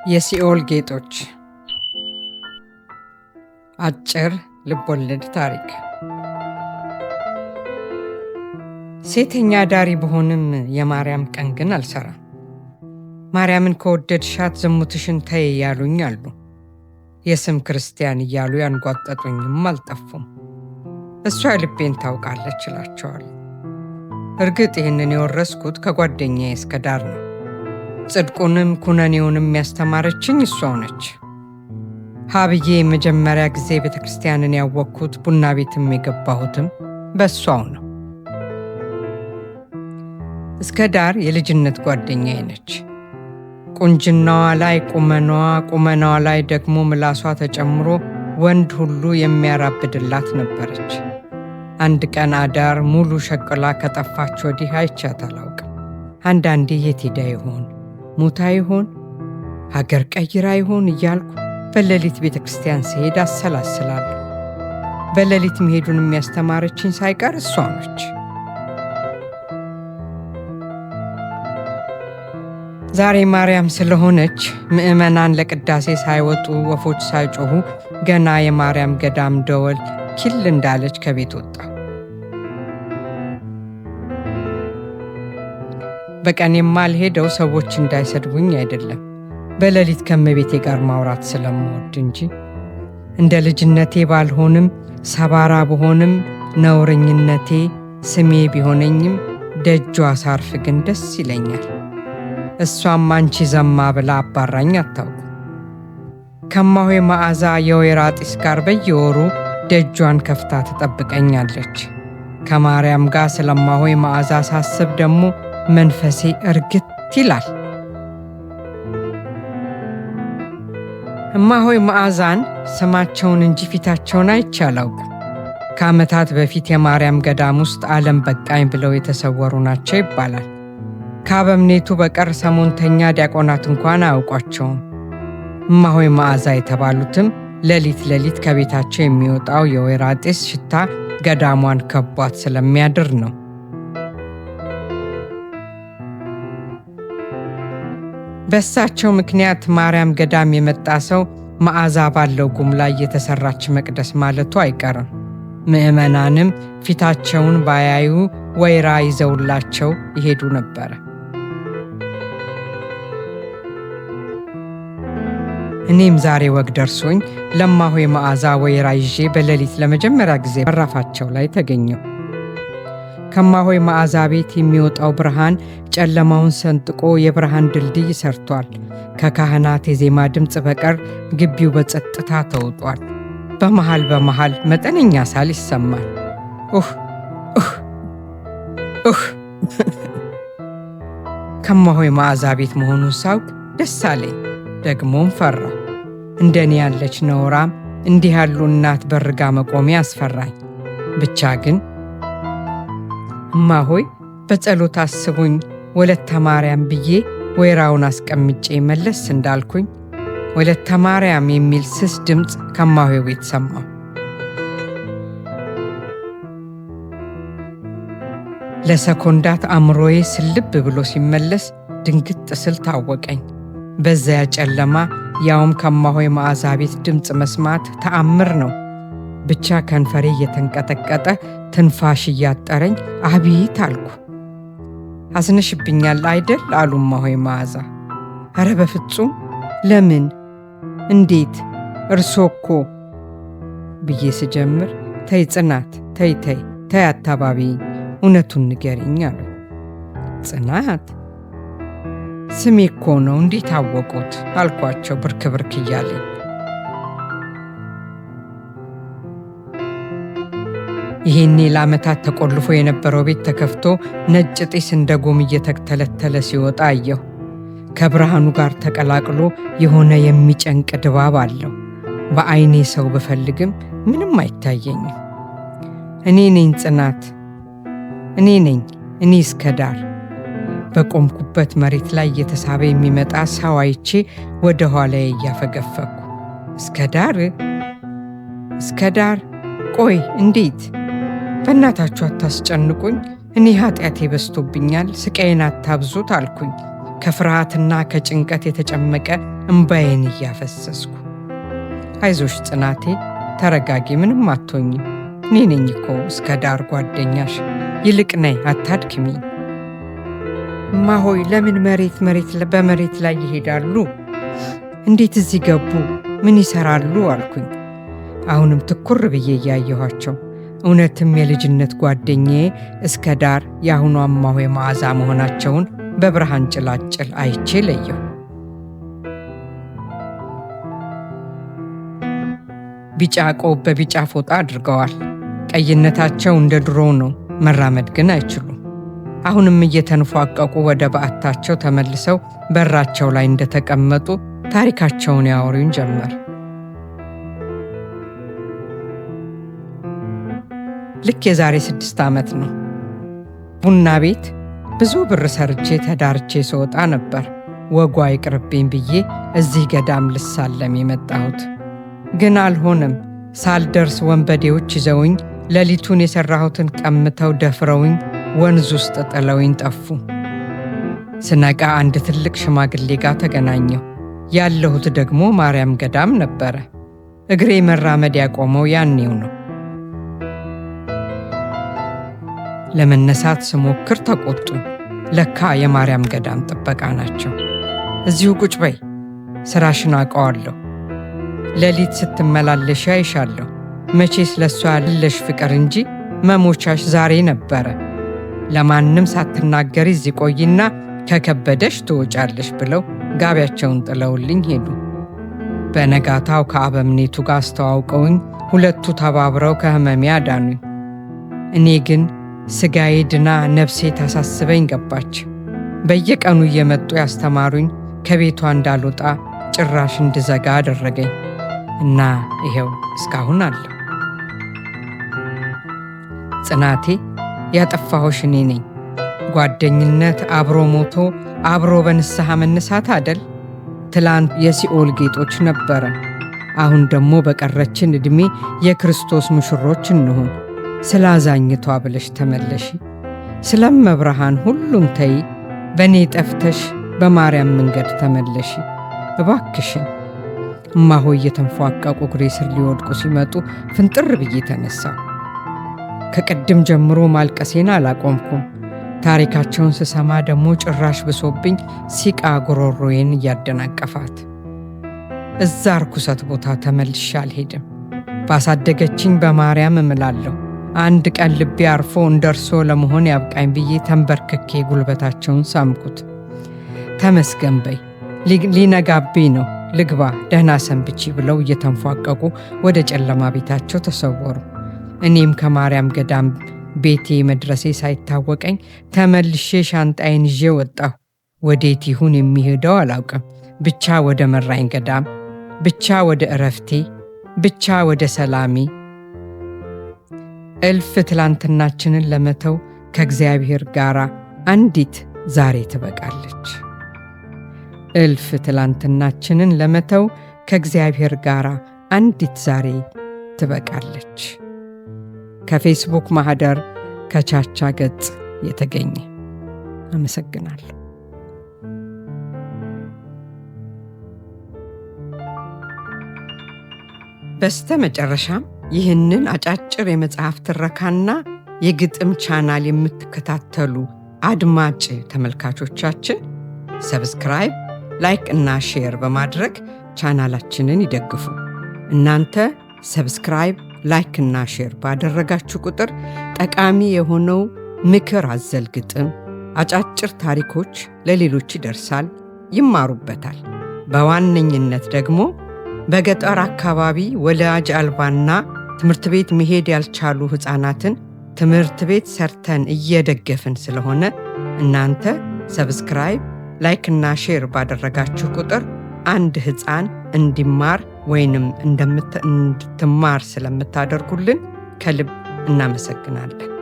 የሲኦል ጌጦች አጭር ልቦለድ ታሪክ። ሴተኛ ዳሪ በሆንም የማርያም ቀን ግን አልሰራም። ማርያምን ከወደድሻት ዝሙትሽን ተይ ያሉኝ አሉ። የስም ክርስቲያን እያሉ ያንጓጠጡኝም አልጠፉም። እሷ ልቤን ታውቃለች እላቸዋል። እርግጥ ይህንን የወረስኩት ከጓደኛዬ እስከ ዳር ነው። ጽድቁንም ኩነኔውንም ያስተማረችኝ እሷው ነች። ሀብዬ መጀመሪያ ጊዜ ቤተክርስቲያንን ያወቅኩት ቡና ቤትም የገባሁትም በእሷው ነው። እስከ ዳር የልጅነት ጓደኛዬ ነች። ቁንጅናዋ ላይ ቁመናዋ ላይ ደግሞ ምላሷ ተጨምሮ ወንድ ሁሉ የሚያራብድላት ነበረች። አንድ ቀን አዳር ሙሉ ሸቅላ ከጠፋች ወዲህ አይቻት አላውቅም። አንዳንዴ የት ሄዳ ይሆን? ሙታ ይሆን? ሀገር ቀይራ ይሆን እያልኩ በሌሊት ቤተክርስቲያን ስሄድ አሰላስላለሁ። በሌሊት መሄዱን የሚያስተማረችኝ ሳይቀር እሷ ነች። ዛሬ ማርያም ስለሆነች ምዕመናን ለቅዳሴ ሳይወጡ ወፎች ሳይጮሁ ገና የማርያም ገዳም ደወል ኪል እንዳለች ከቤት ወጣሁ። በቀን የማልሄደው ሰዎች እንዳይሰድቡኝ አይደለም፣ በሌሊት ከመቤቴ ጋር ማውራት ስለምወድ እንጂ። እንደ ልጅነቴ ባልሆንም ሰባራ በሆንም ነውረኝነቴ ስሜ ቢሆነኝም ደጇ ሳርፍ ግን ደስ ይለኛል። እሷም አንቺ ዘማ ብላ አባራኝ አታውቁ። ከማሆይ መዓዛ የወይራ ጢስ ጋር በየወሩ ደጇን ከፍታ ትጠብቀኛለች። ከማርያም ጋር ስለማሆይ መዓዛ ሳስብ ደግሞ መንፈሴ እርግት ይላል። እማሆይ መዓዛን ስማቸውን እንጂ ፊታቸውን አይቼ አላውቅም። ከዓመታት በፊት የማርያም ገዳም ውስጥ ዓለም በቃኝ ብለው የተሰወሩ ናቸው ይባላል። ከአበምኔቱ በቀር ሰሞንተኛ ዲያቆናት እንኳን አያውቋቸውም። እማሆይ መዓዛ የተባሉትም ሌሊት ከቤታቸው የሚወጣው የወይራ ጢስ ሽታ ገዳሟን ከቧት ስለሚያድር ነው። በእሳቸው ምክንያት ማርያም ገዳም የመጣ ሰው መዓዛ ባለው ጉም ላይ የተሰራች መቅደስ ማለቱ አይቀርም። ምዕመናንም ፊታቸውን ባያዩ ወይራ ይዘውላቸው ይሄዱ ነበረ። እኔም ዛሬ ወግ ደርሶኝ ለማሆይ መዓዛ ወይራ ይዤ በሌሊት ለመጀመሪያ ጊዜ በራፋቸው ላይ ተገኘው። ከማሆይ መዓዛ ቤት የሚወጣው ብርሃን ጨለማውን ሰንጥቆ የብርሃን ድልድይ ሰርቷል። ከካህናት የዜማ ድምፅ በቀር ግቢው በጸጥታ ተውጧል። በመሃል መጠነኛ ሳል ይሰማል። ከማሆይ መዓዛ ቤት መሆኑን ሳውቅ ደስ አለኝ፣ ደግሞም ፈራሁ። እንደኔ ያለች ነውራም እንዲህ ያሉ እናት በርጋ መቆሜ አስፈራኝ። ብቻ ግን እማሆይ በጸሎት አስቡኝ ወለተ ማርያም ብዬ ወይራውን አስቀምጬ መለስ እንዳልኩኝ ወለተ ማርያም የሚል ስስ ድምፅ ከማሆይ ቤት ሰማሁ። ለሰኮንዳት አእምሮዬ ስልብ ብሎ ሲመለስ ድንግጥ ስል ታወቀኝ። በዚያ ጨለማ ያውም ከማሆይ መዓዛ ቤት ድምፅ መስማት ተአምር ነው። ብቻ ከንፈሬ እየተንቀጠቀጠ ትንፋሽ እያጠረኝ አቤት አልኩ። አዝነሽብኛል አይደል አሉ እማሆይ መዓዛ። ኧረ በፍጹም ለምን እንዴት እርሶ እኮ ብዬ ስጀምር ተይ ጽናት ተይ አታባቢ እውነቱን ንገሪኝ አሉ። ጽናት ስሜ እኮ ነው እንዴት አወቁት አልኳቸው ብርክ እያለኝ። ይሄኔ ለዓመታት ተቆልፎ የነበረው ቤት ተከፍቶ ነጭ ጢስ እንደ ጎም እየተተለተለ ሲወጣ አየሁ። ከብርሃኑ ጋር ተቀላቅሎ የሆነ የሚጨንቅ ድባብ አለው። በዐይኔ ሰው ብፈልግም ምንም አይታየኝም። እኔ ነኝ ጽናት፣ እኔ ነኝ። እኔ እስከ ዳር በቆምኩበት መሬት ላይ እየተሳበ የሚመጣ ሰው አይቼ ወደ ኋላዬ እያፈገፈኩ እስከ ዳር ቆይ እንዴት? በእናታችሁ አታስጨንቁኝ፣ እኔ ኃጢአቴ በዝቶብኛል፣ ስቃዬን አታብዙት አልኩኝ። ከፍርሃትና ከጭንቀት የተጨመቀ እንባዬን እያፈሰስኩ። አይዞሽ ጽናቴ፣ ተረጋጊ፣ ምንም አትሆኝም። እኔ ነኝ እኮ እስከ ዳር ጓደኛሽ፣ ይልቅ ነይ አታድክሚ። እማሆይ ለምን በመሬት ላይ ይሄዳሉ? እንዴት እዚህ ገቡ? ምን ይሰራሉ? አልኩኝ። አሁንም ትኩር ብዬ እያየኋቸው እውነትም የልጅነት ጓደኛዬ እስከ ዳር የአሁኗ እማሆይ መዓዛ መሆናቸውን በብርሃን ጭላጭል አይቼ ለየሁ። ቢጫ ቆብ በቢጫ ፎጣ አድርገዋል። ቀይነታቸው እንደ ድሮው ነው፣ መራመድ ግን አይችሉም። አሁንም እየተንፏቀቁ ወደ በዓታቸው ተመልሰው በራቸው ላይ እንደተቀመጡ ታሪካቸውን ያወሩኝ ጀመር። ልክ የዛሬ 6 ዓመት ነው። ቡና ቤት ብዙ ብር ሰርቼ ተዳርቼ ስወጣ ነበር ወጓ ይቅርብኝ ብዬ እዚህ ገዳም ልሳለም የመጣሁት። ግን አልሆነም። ሳልደርስ ወንበዴዎች ይዘውኝ ሌሊቱን የሰራሁትን ቀምተው ደፍረውኝ ወንዝ ውስጥ ጥለውኝ ጠፉ። ስነቃ አንድ ትልቅ ሽማግሌ ጋር ተገናኘሁ። ያለሁት ደግሞ ማርያም ገዳም ነበረ። እግሬ መራመድ ያቆመው ያኔው ነው። ለመነሳት ስሞክር ተቆጡ። ለካ የማርያም ገዳም ጥበቃ ናቸው። እዚሁ ቁጭ በይ፣ ስራሽን አውቀዋለሁ። ሌሊት ስትመላለሽ አይሻለሁ። መቼስ ለሷ ያለሽ ፍቅር እንጂ መሞቻሽ ዛሬ ነበረ። ለማንም ሳትናገሪ እዚህ ቆይና ከከበደሽ ትወጫለሽ ብለው ጋቢያቸውን ጥለውልኝ ሄዱ። በነጋታው ከአበምኔቱ ጋር አስተዋውቀውኝ ሁለቱ ተባብረው ከህመሜ አዳኑኝ። እኔ ግን ስጋዬ ድና ነፍሴ ታሳስበኝ ገባች። በየቀኑ እየመጡ ያስተማሩኝ ከቤቷ እንዳልወጣ ጭራሽ እንድዘጋ አደረገኝ እና ይሄው እስካሁን አለሁ። ጽናቴ፣ ያጠፋሁሽ እኔ ነኝ። ጓደኝነት አብሮ ሞቶ አብሮ በንስሐ መነሳት አደል? ትላንት የሲኦል ጌጦች ነበረ። አሁን ደግሞ በቀረችን ዕድሜ የክርስቶስ ሙሽሮች እንሁን። ስላዛኝቷ ብለሽ ተመለሺ። ስለመብርሃን ሁሉም ተይ። በእኔ ጠፍተሽ በማርያም መንገድ ተመለሺ እባክሽን። እማሆይ እየተንፏቀቁ እግሬ ስር ሊወድቁ ሲመጡ ፍንጥር ብዬ ተነሳሁ። ከቅድም ጀምሮ ማልቀሴን አላቆምኩም። ታሪካቸውን ስሰማ ደግሞ ጭራሽ ብሶብኝ ሲቃ ጉሮሮዬን እያደናቀፋት። እዛ ርኩሰት ቦታ ተመልሼ አልሄድም። ባሳደገችኝ በማርያም እምላለሁ። አንድ ቀን ልቤ አርፎ እንደርሶ ለመሆን ያብቃኝ ብዬ ተንበርክኬ ጉልበታቸውን ሳምኩት። ተመስገን በይ፣ ሊነጋብኝ ነው፣ ልግባ፣ ደህና ሰንብቺ ብለው እየተንፏቀቁ ወደ ጨለማ ቤታቸው ተሰወሩ። እኔም ከማርያም ገዳም ቤቴ መድረሴ ሳይታወቀኝ ተመልሼ ሻንጣዬን ይዤ ወጣሁ። ወዴት ይሁን የሚሄደው አላውቅም። ብቻ ወደ መራኝ ገዳም፣ ብቻ ወደ እረፍቴ፣ ብቻ ወደ ሰላሜ። እልፍ ትላንትናችንን ለመተው ከእግዚአብሔር ጋር አንዲት ዛሬ ትበቃለች። እልፍ ትላንትናችንን ለመተው ከእግዚአብሔር ጋር አንዲት ዛሬ ትበቃለች። ከፌስቡክ ማህደር ከቻቻ ገጽ የተገኘ። አመሰግናለሁ። በስተመጨረሻም ይህንን አጫጭር የመጽሐፍ ትረካና የግጥም ቻናል የምትከታተሉ አድማጭ ተመልካቾቻችን ሰብስክራይብ፣ ላይክ እና ሼር በማድረግ ቻናላችንን ይደግፉ። እናንተ ሰብስክራይብ፣ ላይክ እና ሼር ባደረጋችሁ ቁጥር ጠቃሚ የሆነው ምክር አዘል ግጥም፣ አጫጭር ታሪኮች ለሌሎች ይደርሳል፣ ይማሩበታል። በዋነኝነት ደግሞ በገጠር አካባቢ ወላጅ አልባና ትምህርት ቤት መሄድ ያልቻሉ ሕፃናትን ትምህርት ቤት ሰርተን እየደገፍን ስለሆነ እናንተ ሰብስክራይብ፣ ላይክ እና ሼር ባደረጋችሁ ቁጥር አንድ ሕፃን እንዲማር ወይንም እንድትማር ስለምታደርጉልን ከልብ እናመሰግናለን።